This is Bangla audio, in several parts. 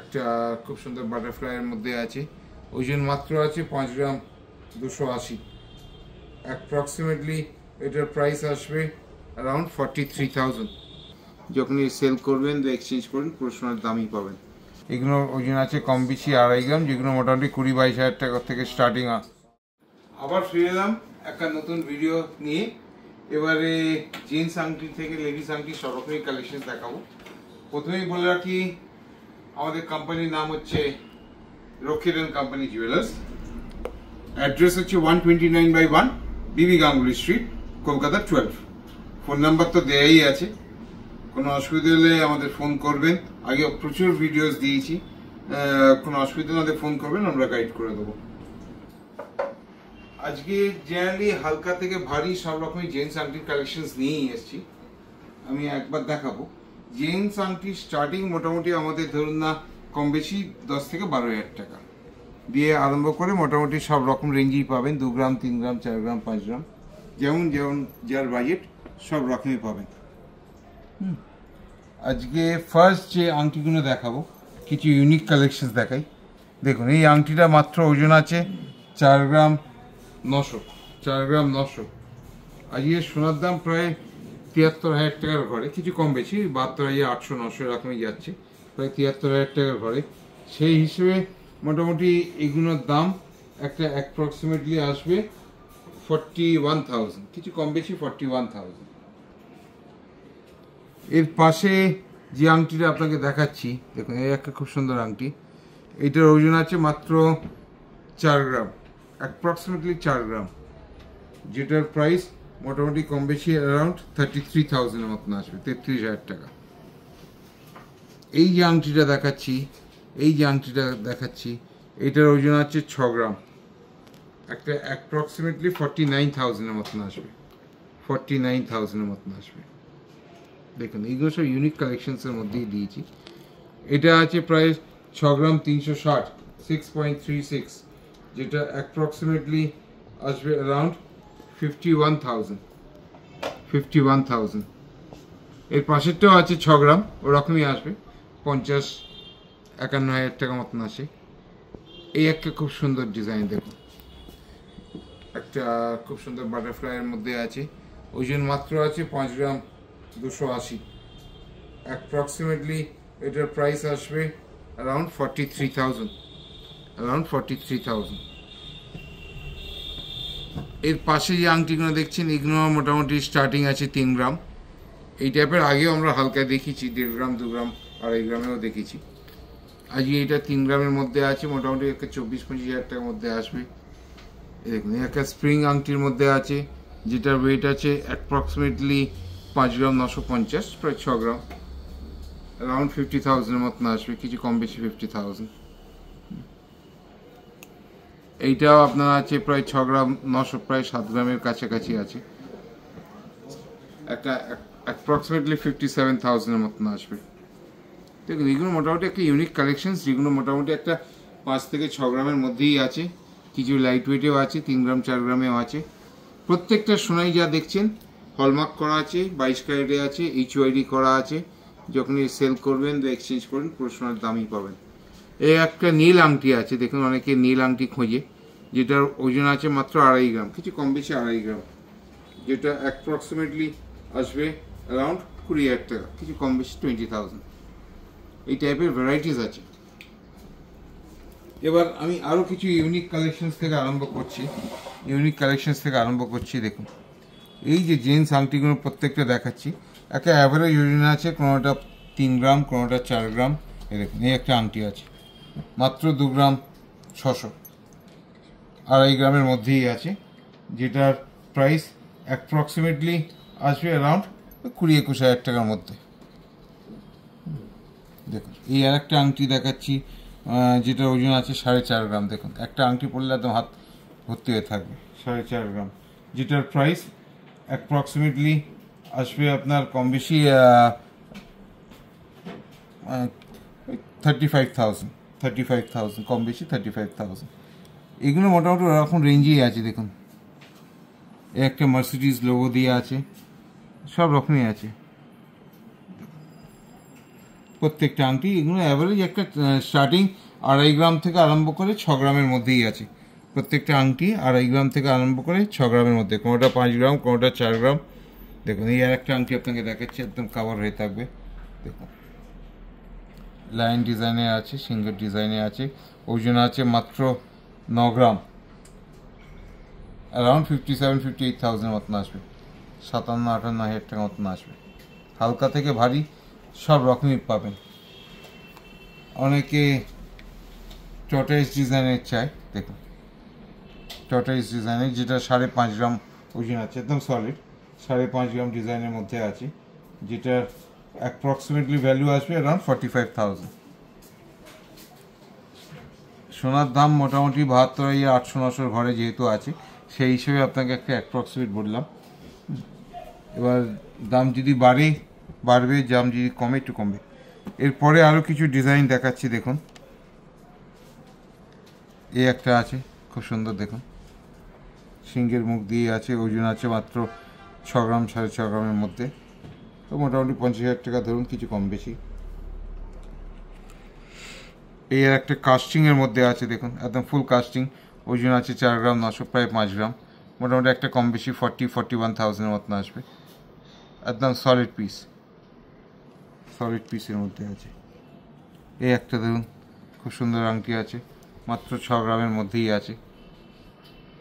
একটা খুব সুন্দর বাটারফ্লাইয়ের মধ্যে আছে। ওজন মাত্র আছে 5 গ্রাম 280। অ্যাপ্রক্সিমেটলি এটার প্রাইস আসবে অ্যারাউন্ড 43,000। যখনই সেল করবেন বা এক্সচেঞ্জ করবেন পুরো সোনার দামই পাবেন। এগুলোর ওজন আছে কম বেশি 2.5 গ্রাম, যেগুলো মোটামুটি 20-22 হাজার টাকা থেকে স্টার্টিং। আবার ফিরে এলাম একটা নতুন ভিডিও নিয়ে। এবারে জেন্টস আংটি থেকে লেডিস আংটি সব রকমের কালেকশন দেখাবো। প্রথমেই বলে রাখি, আমাদের কোম্পানির নাম হচ্ছে রক্ষিত এন্ড কোম্পানি জুয়েলার্স। অ্যাড্রেস হচ্ছে 129/1 বিবি Ganguly street, Kolkata 12। Phone number তো দেয়াই আছে, কোনো অসুবিধা হলে আমাদের ফোন করবেন। আগে প্রচুর ভিডিওস দিয়েছি, কোনো অসুবিধা হলে ফোন করবেন, আমরা গাইড করে দেবো। আজকে জেনারেলি হালকা থেকে ভারী সব রকমের জেন্টস আংটির কালেকশনস নিয়েই এসেছি। আমি একবার দেখাবো। জেন্টস আংটির স্টার্টিং মোটামুটি আমাদের ধরুন না কম বেশি 10 থেকে 12 হাজার টাকা দিয়ে আরম্ভ করে মোটামুটি সব রকম রেঞ্জেই পাবেন। 2 গ্রাম, 3 গ্রাম, 4 গ্রাম, 5 গ্রাম, যেমন যেমন যার বাজেট সব রকমই পাবেন। আজকে ফার্স্ট যে আংটিগুলো দেখাবো, কিছু ইউনিক কালেকশন দেখাই। দেখুন, এই আংটিটা মাত্র ওজন আছে 4 গ্রাম 900। 4 গ্রাম 900। আজকে সোনার দাম প্রায় 73,000 টাকার ঘরে, কিছু কম বেশি 72,800, 900 এরকমই যাচ্ছে, প্রায় 73,000 টাকার ঘরে। সেই হিসেবে মোটামুটি এগুলোর দাম একটা অ্যাপ্রক্সিমেটলি আসবে 41,000, কিছু কম বেশি 41,000। এর পাশে যে আংটিটা আপনাকে দেখাচ্ছি, দেখুন এই একটা খুব সুন্দর আংটি। এইটার ওজন আছে মাত্র 4 গ্রাম, অ্যাপ্রক্সিমেটলি 4 গ্রাম, যেটার প্রাইস মোটামুটি কম বেশি অ্যারাউন্ড 33,000 এর মতন আসবে, 33,000 টাকা। এই যে আংটিটা দেখাচ্ছি, এইটার ওজন আছে 6 গ্রাম, একটা অ্যাপ্রক্সিমেটলি 49,000 এর মতন আসবে, 49,000 এর মতন আসবে। দেখুন, এইগুলো সব ইউনিক কালেকশনসের মধ্যেই দিয়েছি। এটা আছে প্রায় 6 গ্রাম 360, 6.36, যেটা অ্যাপ্রক্সিমেটলি আসবে অ্যারাউন্ড 51,000। এর পাশেরটাও আছে 6 গ্রাম, ওরকমই আসবে 50-51 হাজার টাকা মতন আসে। এই একটা খুব সুন্দর ডিজাইন, দেখুন একটা খুব সুন্দর বাটারফ্লাইয়ের মধ্যে আছে। ওজন মাত্র আছে 5 গ্রাম 280। অ্যাপ্রক্সিমেটলি এটার প্রাইস আসবে অ্যারাউন্ড 43,000। এর পাশে যে আংটিগুলো দেখছেন, এগুলো মোটামুটি স্টার্টিং আছে 3 গ্রাম। এই টাইপের আগেও আমরা হালকা দেখেছি, 1.5 গ্রাম, 2 গ্রাম, 2.5 গ্রামেও দেখেছি। আজকে এটা 3 গ্রামের মধ্যে আছে, মোটামুটি একটা 24-25 হাজার টাকার মধ্যে আসবে। দেখুন, একটা স্প্রিং আংটির মধ্যে আছে, যেটার ওয়েট আছে অ্যাপ্রক্সিমেটলি 5 গ্রাম 950, প্রায় 6 গ্রাম, অ্যারাউন্ড 50,000 এর মতন আসবে, কিছু কম বেশি 50,000। এইটাও আপনার আছে প্রায় 6 গ্রাম 900, প্রায় 7 গ্রামের কাছাকাছি আছে, একটা অ্যাপ্রক্সিমেটলি 57,000 এর মতন আসবে। দেখুন, এগুলো মোটামুটি একটা ইউনিক কালেকশন, যেগুলো মোটামুটি একটা 5 থেকে 6 গ্রামের মধ্যেই আছে, কিছু লাইট ওয়েটেও আছে, 3 গ্রাম 4 গ্রামেও আছে। প্রত্যেকটা সোনাই যা দেখছেন হলমার্ক করা আছে, 22 ক্যারেটে আছে, HYD করা আছে। যখনই সেল করবেন বা এক্সচেঞ্জ করবেন পুরো সোনার দামই পাবেন। এই একটা নীল আংটি আছে, দেখুন অনেকে নীল আংটি খোঁজে, যেটার ওজন আছে মাত্র 2.5 গ্রাম, কিছু কম বেশি 2.5 গ্রাম, যেটা অ্যাপ্রক্সিমেটলি আসবে অ্যারাউন্ড 20,000 টাকা, কিছু কম বেশি 20,000। এই টাইপের ভ্যারাইটিস আছে। এবার আমি আরও কিছু ইউনিক কালেকশনস থেকে আরম্ভ করছি। দেখুন, এই যে জেন্টস আংটিগুলো প্রত্যেকটা দেখাচ্ছি, একটা অ্যাভারেজ ওজন আছে, কোনোটা 3 গ্রাম, কোনোটা 4 গ্রাম। এই দেখুন, এই একটা আংটি আছে মাত্র 2 গ্রাম 600, 2.5 গ্রামের মধ্যেই আছে, যেটার প্রাইস অ্যাপ্রক্সিমেটলি আসবে অ্যারাউন্ড 20-21 হাজার টাকার মধ্যে। দেখুন, এই আর একটা আংটি দেখাচ্ছি, যেটা ওজন আছে 4.5 গ্রাম। দেখুন, একটা আংটি পড়লে একদম হাত ভর্তি হয়ে থাকবে, 4.5 গ্রাম, যেটার প্রাইস অ্যাপ্রক্সিমেটলি আসবে আপনার কম বেশি 35,000, কম বেশি 35,000। এগুলো মোটামুটি ওরকম রেঞ্জেই আছে। দেখুন, একটা মার্সিডিজ লোগো দিয়ে আছে, সব রকমই আছে। প্রত্যেকটা আংটি এগুলো অ্যাভারেজ একটা স্টার্টিং 2.5 গ্রাম থেকে আরম্ভ করে 6 গ্রামের মধ্যেই আছে। প্রত্যেকটা আংটি 2.5 গ্রাম থেকে আরম্ভ করে 6 গ্রামের মধ্যে, কোনোটা 5 গ্রাম, কোনোটা 4 গ্রাম। দেখুন এই আর একটা আংটি আপনাকে দেখাচ্ছি, একদম কাভার হয়ে থাকবে। দেখুন লাইন ডিজাইনে আছে, সিঙ্গেল ডিজাইনে আছে, ওজন আছে মাত্র 9 গ্রাম, অ্যারাউন্ড 57-58,000 মতন আসবে, 57-58,000 টাকা মতন আসবে। হালকা থেকে ভারী সব রকমই পাবেন। অনেকে টর্টাইস ডিজাইনের চায়, দেখুন টর্টাইস ডিজাইনের, যেটা 5.5 গ্রাম ওজন আছে, একদম সলিড 5.5 গ্রাম ডিজাইনের মধ্যে আছে, যেটার অ্যাপ্রক্সিমেটলি ভ্যালু আসবে অ্যারাউন্ড 45,000। সোনার দাম মোটামুটি 72,800-900 ঘরে যেহেতু আছে, সেই হিসেবে আপনাকে একটা অ্যাপ্রক্সিমেট বললাম। এবার দাম যদি বাড়বে, দাম যদি কমে একটু কমবে। এরপরে আরও কিছু ডিজাইন দেখাচ্ছি। দেখুন এই একটা আছে খুব সুন্দর, দেখুন সিঙ্গের মুখ দিয়ে আছে, ওজন আছে মাত্র 6 গ্রাম, 6.5 গ্রামের মধ্যে, তো মোটামুটি 50,000 টাকা ধরুন, কিছু কম বেশি। এই আর একটা কাস্টিংয়ের মধ্যে আছে, দেখুন একদম ফুল কাস্টিং, ওজন আছে 4 গ্রাম 900, প্রায় 5 গ্রাম, মোটামুটি একটা কম বেশি 41,000 মতন আসবে। একদম সলিড পিসের মধ্যে আছে। এই একটা দেখুন খুব সুন্দর আংটি আছে, মাত্র 6 গ্রামের মধ্যেই আছে,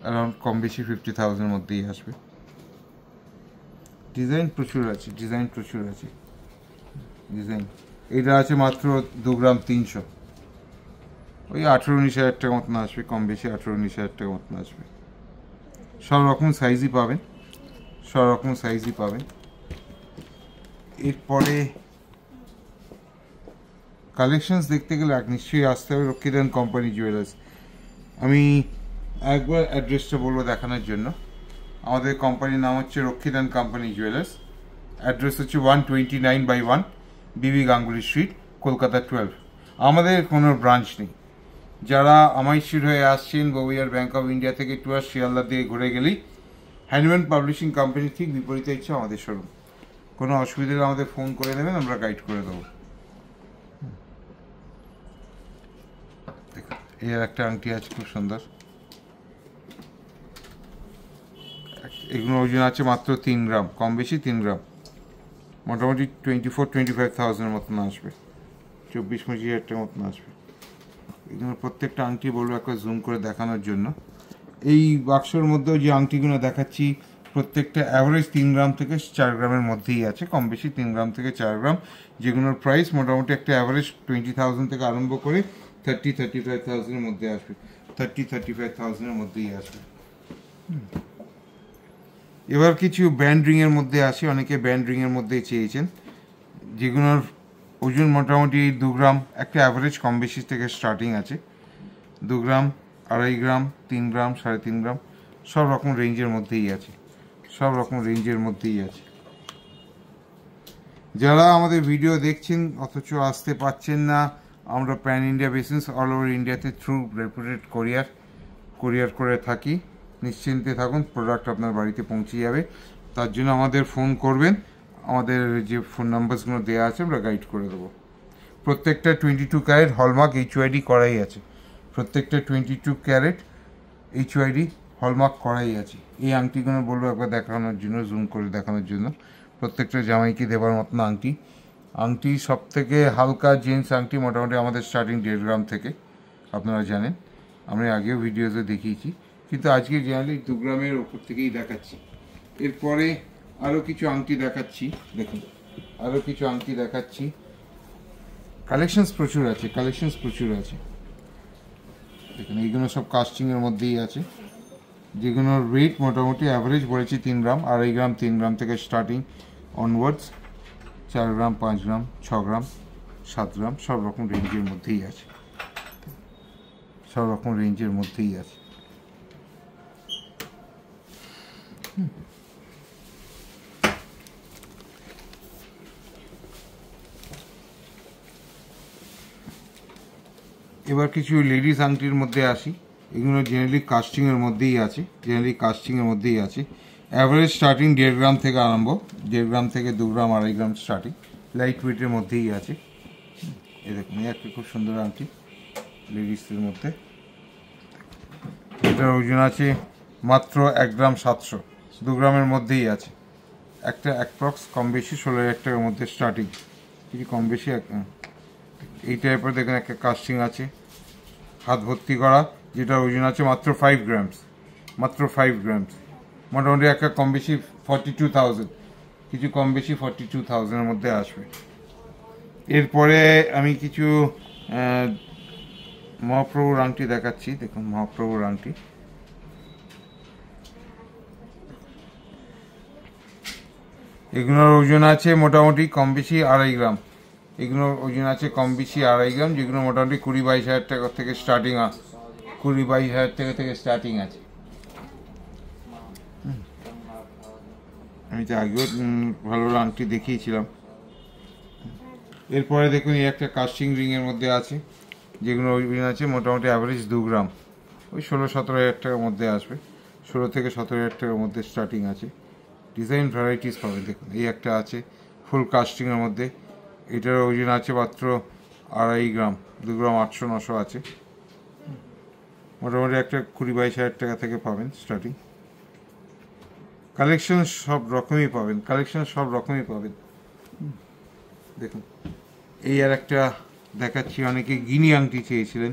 অ্যারাউন্ড কম বেশি 50,000 মধ্যেই আসবে। ডিজাইন প্রচুর আছে। ডিজাইন এটা আছে মাত্র 2 গ্রাম 300, ওই 18-19,000 টাকা মতন আসবে, কম বেশি 18-19,000 টাকা মতন আসবে। সব রকম সাইজই পাবেন। এরপরে কালেকশনস দেখতে গেলে নিশ্চয়ই আসতে হবে রক্ষিতান কোম্পানি জুয়েলার্স। আমি একবার অ্যাড্রেসটা বলবো দেখানোর জন্য। আমাদের কোম্পানির নাম হচ্ছে রক্ষিতান কোম্পানি জুয়েলার্স। অ্যাড্রেস হচ্ছে 129/1 বিবি গাঙ্গুলি স্ট্রিট, কলকাতা 12। আমাদের কোনো ব্রাঞ্চ নেই। যারা আমাই স্ট্রিট হয়ে আসছেন, বউয়ার ব্যাংক অফ ইন্ডিয়া থেকে টুয়ার শিয়ালদা দিয়ে ঘুরে গেলেই হ্যান্ডম্যান পাবলিশিং কোম্পানি ঠিক বিপরীতে হচ্ছে আমাদের শোরুম। কোনো অসুবিধা হলে আমাদের ফোন করে নেবেন, আমরা গাইড করে দেবো। এর একটা আংটি আছে খুব সুন্দর, এগুলো ওজন আছে মাত্র 3 গ্রাম, কম বেশি 3 গ্রাম, মোটামুটি 24-25,000 মতন আসবে, 24-25,000 টাকা মতন আসবে। এগুলো প্রত্যেকটা আংটি বলবো একবার জুম করে দেখানোর জন্য। এই বাক্সর মধ্যেও যে আংটিগুলো দেখাচ্ছি প্রত্যেকটা অ্যাভারেজ 3 গ্রাম থেকে 4 গ্রামের মধ্যেই আছে, কম বেশি 3 গ্রাম থেকে 4 গ্রাম, যেগুলোর প্রাইস মোটামুটি একটা অ্যাভারেজ 20,000 থেকে আরম্ভ করে 30-35,000-এর মধ্যে আসবে, 30-35,000-এর মধ্যেই আসবে। এবার কিছু ব্যান্ড রিংয়ের মধ্যে আসে, অনেকে ব্যান্ড রিংয়ের মধ্যে চেয়েছেন, যেগুলোর ওজন মোটামুটি 2 গ্রাম, একটা অ্যাভারেজ কম বেশি থেকে স্টার্টিং আছে, 2 গ্রাম, 2.5 গ্রাম, 3 গ্রাম, 3.5 গ্রাম, সব রকম রেঞ্জের মধ্যেই আছে। যারা আমাদের ভিডিও দেখছেন অথচ আসতে পাচ্ছেন না, আমরা pan India basis all over ইন্ডিয়াতে থ্রু রেপুটেড কোরিয়ার করে থাকি। নিশ্চিন্তে থাকুন, প্রোডাক্ট আপনার বাড়িতে পৌঁছে যাবে। তার জন্য আমাদের ফোন করবেন, আমাদের যে ফোন নাম্বারসগুলো দেওয়া আছে আমরা গাইড করে দেবো। প্রত্যেকটা 22 ক্যারেট হলমার্ক HYD করাই আছে, প্রত্যেকটা 22 ক্যারেট HYD হলমার্ক করাই আছে। এই আংটিগুলো বলবো একবার দেখানোর জন্য, জুম করে দেখানোর জন্য। প্রত্যেকটা জামাইকে দেবার মতন আংটি সব থেকে হালকা জেন্টস আংটি মোটামুটি আমাদের স্টার্টিং 1.5 গ্রাম থেকে, আপনারা জানেন, আমরা আগেও ভিডিওতে দেখিয়েছি, কিন্তু আজকে জেনারেলি 2 গ্রামের ওপর থেকেই দেখাচ্ছি। এরপরে আরও কিছু আংটি দেখাচ্ছি, দেখুন কালেকশনস প্রচুর আছে। দেখুন এইগুলো সব কাস্টিংয়ের মধ্যেই আছে, যেগুলোর ওয়েট মোটামুটি অ্যাভারেজ বলেছি 3 গ্রাম, 2.5 গ্রাম, 3 গ্রাম থেকে স্টার্টিং অনওয়ার্ডস, 4 গ্রাম, 5 গ্রাম, 6 গ্রাম, 7 গ্রাম, সব রকম রেঞ্জের মধ্যেই আছে। এবার কিছু লেডিস আংটির মধ্যে আসি। এগুলো জেনারেলি কাস্টিংয়ের মধ্যেই আছে। অ্যাভারেজ স্টার্টিং 1.5 গ্রাম থেকে আরম্ভ, 1.5 গ্রাম থেকে 2 গ্রাম, 2.5 গ্রাম স্টার্টিং, লাইট ওয়েটের মধ্যেই আছে। এই দেখুন, এই একটা খুব সুন্দর আংটি লেডিসের মধ্যে। এটার ওজন আছে মাত্র 1 গ্রাম 700, 2 গ্রামের মধ্যেই আছে। একটা অ্যাপ্রক্স কম বেশি 16,000 টাকার মধ্যে স্টার্টিং, কিছু কম বেশি। এই টাইপের দেখুন একটা কাস্টিং আছে হাত ভর্তি করা, যেটা ওজন আছে মাত্র 5 গ্রামস, মাত্র 5 গ্রামস। মোটামুটি একটা কম বেশি 42,000, কিছু কম বেশি 42,000-এর মধ্যে আসবে। এরপরে আমি কিছু মহাপ্রভুর আংটি দেখাচ্ছি। দেখুন মহাপ্রভুর আংটি, এগুলোর ওজন আছে মোটামুটি কম বেশি 2.5 গ্রাম। এগুলোর ওজন আছে কম বেশি 2.5 গ্রাম, যেগুলো মোটামুটি 20-22 হাজার টাকা থেকে স্টার্টিং, 20-22 হাজার টাকা থেকে স্টার্টিং আছে। আমি তো আগেও ভালো আংটি দেখিয়েছিলাম। এরপরে দেখুন এই একটা কাস্টিং রিংয়ের মধ্যে আছে, যেগুলো ওজন আছে মোটামুটি অ্যাভারেজ 2 গ্রাম, ওই 16-17 হাজার টাকার মধ্যে আসবে। 16 থেকে 17 হাজার টাকার মধ্যে স্টার্টিং আছে। ডিজাইন ভ্যারাইটিস পাবেন। দেখুন এই একটা আছে ফুল কাস্টিংয়ের মধ্যে, এটার ওজন আছে মাত্র 2.5 গ্রাম, 2 গ্রাম 800-900 আছে। মোটামুটি একটা 20-22 হাজার টাকা থেকে পাবেন স্টার্টিং। কালেকশন সব রকমই পাবেন, কালেকশন সব রকমই পাবেন। দেখুন এই আর একটা দেখাচ্ছি, অনেকে গিনি আংটি চেয়েছিলেন,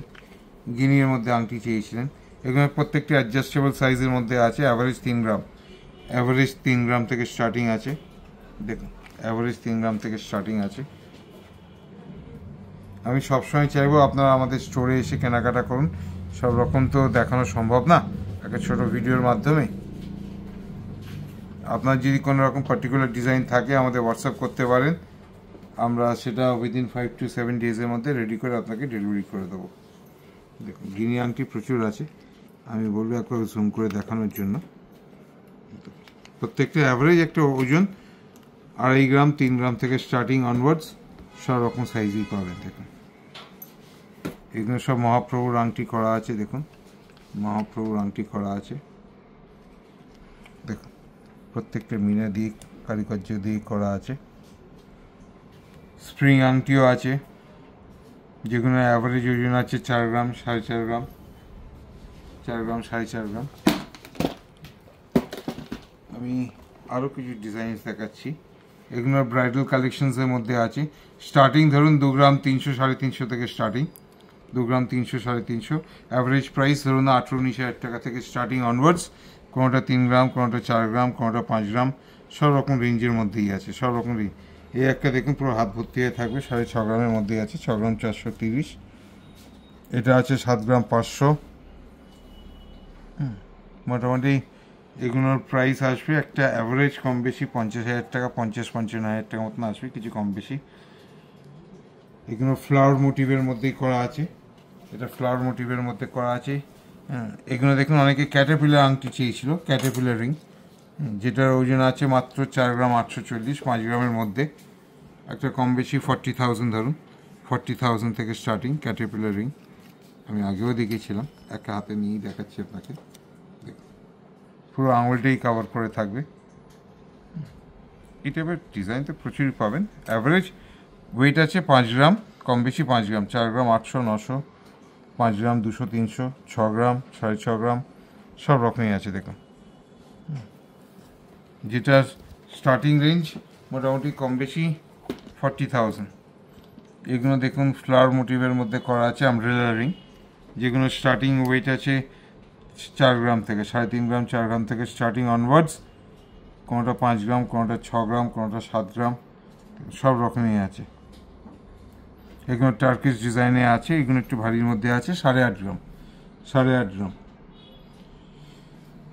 গিনির মধ্যে আংটি চেয়েছিলেন। এগুলো প্রত্যেকটি অ্যাডজাস্টেবল সাইজের মধ্যে আছে, অ্যাভারেজ 3 গ্রাম, অ্যাভারেজ 3 গ্রাম থেকে স্টার্টিং আছে। দেখুন অ্যাভারেজ 3 গ্রাম থেকে স্টার্টিং আছে। আমি সবসময় চাইবো আপনারা আমাদের স্টোরে এসে কেনাকাটা করুন, সব রকম তো দেখানো সম্ভব না একটা ছোট ভিডিওর মাধ্যমে। আপনার যদি কোনো রকম পার্টিকুলার ডিজাইন থাকে আমাদের হোয়াটসঅ্যাপ করতে পারেন, আমরা সেটা উইদিন 5 to 7 ডেজের মধ্যে রেডি করে আপনাকে ডেলিভারি করে দেবো। দেখুন গিনি আংটি প্রচুর আছে, আমি বলবো একবার জুম করে দেখানোর জন্য। প্রত্যেকটা অ্যাভারেজ একটা ওজন 2.5 গ্রাম, 3 গ্রাম থেকে স্টার্টিং অনওয়ার্ডস, সব রকম সাইজই পাবেন। দেখুন এগুলো সব মহাপ্রভুর আংটি করা আছে। দেখুন মহাপ্রভুর আংটি করা আছে। দেখুন প্রত্যেকটা মিনা দিয়ে কারুকার্য দিয়ে করা আছে। স্প্রিং আংটিও আছে, যেগুলো অ্যাভারেজ ওজন আছে 4 গ্রাম, 4.5 গ্রাম, 4 গ্রাম 4.5 গ্রাম। আমি আরও কিছু ডিজাইনস দেখাচ্ছি, এগুলো ব্রাইডাল কালেকশনসের মধ্যে আছে। স্টার্টিং ধরুন 2 গ্রাম 300-350 থেকে স্টার্টিং, 2 গ্রাম 300-350। অ্যাভারেজ প্রাইস ধরুন 18-19 হাজার টাকা থেকে স্টার্টিং অনওয়ার্ডস। কোনোটা 3 গ্রাম, কোনোটা 4 গ্রাম, কোনোটা 5 গ্রাম, সব রকম রেঞ্জের মধ্যেই আছে, সব রকম রেঞ্জ। এই একটা দেখুন পুরো হাত ভর্তি হয়ে থাকবে, 6.5 গ্রামের মধ্যেই আছে, 6 গ্রাম 430। এটা আছে 7 গ্রাম 500। মোটামুটি এগুলোর প্রাইস আসবে একটা অ্যাভারেজ কম বেশি 50 হাজার টাকা, 50-55 হাজার টাকা মতন আসবে, কিছু কম বেশি। এগুলো ফ্লাওয়ার মোটিভের মধ্যেই করা আছে, এটা ফ্লাওয়ার মোটিভের মধ্যে করা আছে। এগুলো দেখুন অনেকে ক্যাটারপিলার আংটি চেয়েছিল, ক্যাটারপিলার রিং, যেটার ওজন আছে মাত্র 4 গ্রাম 840, 5 গ্রামের মধ্যে। একটা কম বেশি 40,000 ধরুন, 40,000 থেকে স্টার্টিং ক্যাটারপিলার রিং। আমি আগেও দেখিয়েছিলাম, একটা হাতে নিয়েই দেখাচ্ছি আপনাকে। পুরো আঙুলটাই কভার করে থাকবে। এই টাইপের ডিজাইন তো প্রচুরই পাবেন। অ্যাভারেজ ওয়েট আছে 5 গ্রাম, কম বেশি 5 গ্রাম, 4 গ্রাম 800-900, 5 গ্রাম 200-300, 6 গ্রাম 6.5 গ্রাম, সব রকমই আছে। দেখুন যেটার স্টার্টিং রেঞ্জ মোটামুটি কম বেশি 40,000। এগুলো দেখুন ফ্লাওয়ার মোটিভের মধ্যে করা আছে আমব্রেলা রিং, যেগুলো স্টার্টিং ওয়েট আছে 4 গ্রাম থেকে 3.5 গ্রাম, 4 গ্রাম থেকে স্টার্টিং অনওয়ার্ডস। কোনোটা 5 গ্রাম, কোনোটা 6 গ্রাম, কোনোটা 7 গ্রাম, সব রকমই আছে। এগুলো টার্কিশ ডিজাইনে আছে, এগুলো একটু ভারীর মধ্যে আছে, 8.5 গ্রাম, 8.5 গ্রাম।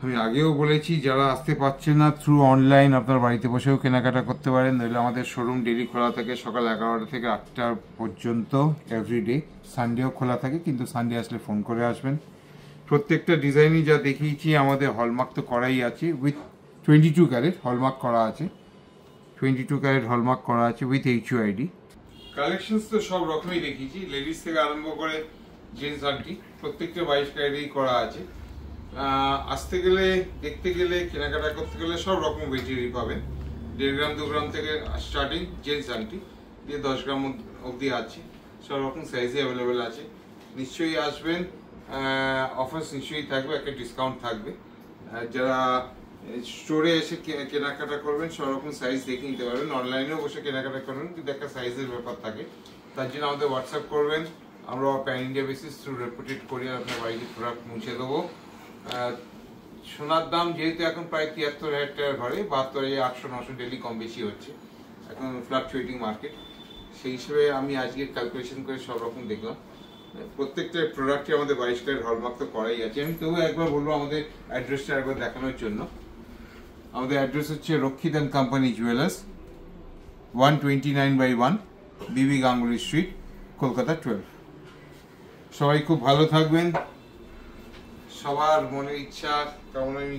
আমি আগেও বলেছি যারা আসতে পারছেন না থ্রু অনলাইন আপনার বাড়িতে বসেও কেনাকাটা করতে পারেন, নইলে আমাদের শোরুম ডেলি খোলা থাকে সকাল 11টা থেকে 8টা পর্যন্ত এভরিডে। সানডেও খোলা থাকে, কিন্তু সানডে আসলে ফোন করে আসবেন। প্রত্যেকটা ডিজাইনই যা দেখিয়েছি আমাদের হলমার্ক তো করাই আছে, উইথ 22 ক্যারেট হলমার্ক করা আছে, 22 ক্যারেট হলমার্ক করা আছে উইথ HUID। কালেকশনস তো সব রকমই দেখিয়েছি, লেডিস থেকে আরম্ভ করে জেন্টস আংটি প্রত্যেকটা 22 ক্যারেটই করা আছে। আসতে গেলে, দেখতে গেলে, কেনাকাটা করতে গেলে সব রকম ওয়েটেরই পাবেন। 1.5 গ্রাম 2 গ্রাম থেকে স্টার্টিং জেন্টস আংটি দিয়ে 10 গ্রাম অবধি আছে। সব রকম সাইজে অ্যাভেলেবেল আছে। নিশ্চয়ই আসবেন, অফার্স নিশ্চয়ই থাকবে, একটা ডিসকাউন্ট থাকবে। যারা স্টোরে এসে কেনাকাটা করবেন সব রকম সাইজ দেখে নিতে পারবেন, অনলাইনেও বসে কেনাকাটা করবেন, কিন্তু একটা সাইজের ব্যাপার থাকে। তার জন্য আমাদের হোয়াটসঅ্যাপ করবেন, আমরা প্যান ইন্ডিয়া বেসিস থ্রু রেপুটেড কোরিয়ার আপনার বাড়িতে প্রোডাক্ট পৌঁছে দেবো। সোনার দাম যেহেতু এখন প্রায় 73,000 টাকার ঘরে, 72,800-900 ডেলি কম বেশি হচ্ছে, এখন ফ্লাকচুয়েটিং মার্কেট। সেই হিসেবে আমি আজকে ক্যালকুলেশন করে সব রকম দেখলাম। প্রত্যেকটা প্রোডাক্টে আমাদের 22 টাকার হলমার্ক তো করাই আছে। আমি তবু একবার বলবো আমাদের অ্যাড্রেসটা একবার দেখানোর জন্য। আমাদের অ্যাড্রেস হচ্ছে রক্ষিত and company jewellers, 129/1 Bibi Ganguly street, Kolkata 12। সবাই খুব ভালো থাকবেন। সবার মনের ইচ্ছা তেমন আমি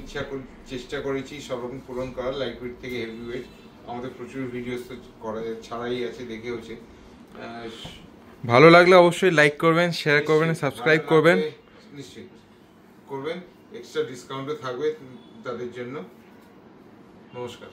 চেষ্টা করেছি সব রকম পূরণ করার, লাইট ওয়েট থেকে হেভি ওয়েট। আমাদের প্রচুর ভিডিওস তো করা ছাড়াই আছে, দেখেওছে। ভালো লাগলে অবশ্যই লাইক করবেন, শেয়ার করবেন, সাবস্ক্রাইব করবেন, নিশ্চয়ই করবেন। এক্সট্রা ডিসকাউন্টও থাকবে তাদের জন্য। নমস্কার।